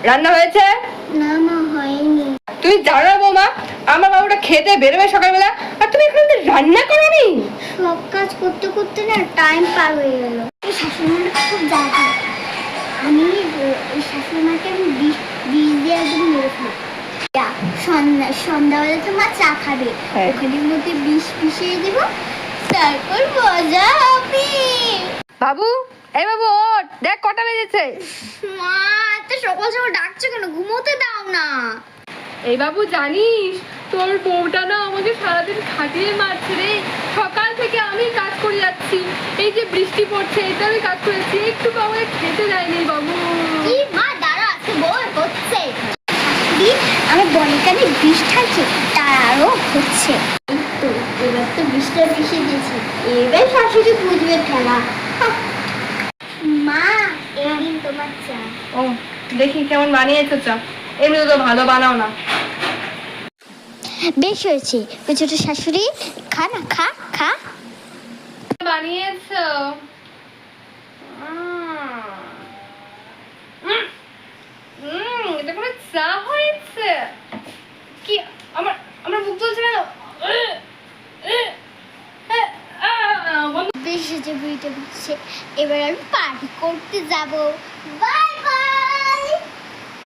রান্না হয়েছে? না মা, হয়নি। তুমি জানো না বৌমা, আমার বাবুটা খেতে বেরোবে সকালবেলা, আর তুমি এখন রান্না করোনি? সব কাজ করতে করতে না টাইম পার হয়ে গেল। শাশুড়িমাটা খুব জ্বালা। আমি ওই শাশুড়িমাকে আমি বিষ দিয়ে একদম মেরে ফেলি। সন্ধ্যাবেলা তো মা চা খাবে, ওখানের মধ্যে বিষ মিশিয়ে দিব, তারপর মজা হবে। বাবু, এই বাবু ওঠ, দেখ কটা বেজেছে। মা এত সকাল সকাল ডাকছে কেন? ঘুমোতে দাও না। এই বাবু জানিস, তোর বউটা না আমাকে সারাদিন খাটিয়ে মারছে রে। সকাল থেকে আমি কাজ করে যাচ্ছি, এই যে বৃষ্টি পড়ছে এটা আমি কাজ করে যাচ্ছি, একটু আমাকে খেতে দেয়নি বাবু। কি মা, দাঁড়া, আজকে বই হচ্ছে। শাশুড়ি আমার বনের কানে বিষ ঢালছে, তার আরো হচ্ছে। এই তো এবার তো বিষটা মিশিয়ে দিয়েছি, এবার শাশুড়ি বুঝবে খেলা। মা, এই দিন তোমার চা। ও, দেখি কেমন বানিয়েছো চা। এমনি তো ভালো বানাও না। বেশ হয়েছে ছোট শাশুড়ি, খা না, খা খা। বানিয়েছো? এটা কোনো চা হয়েছে? কি আমার আমার মুখ চলছে কেন? বেশ হয়েছে, বুড়িটা বুঝছে। এবার আমি পার্টি করতে যাবো। বাই।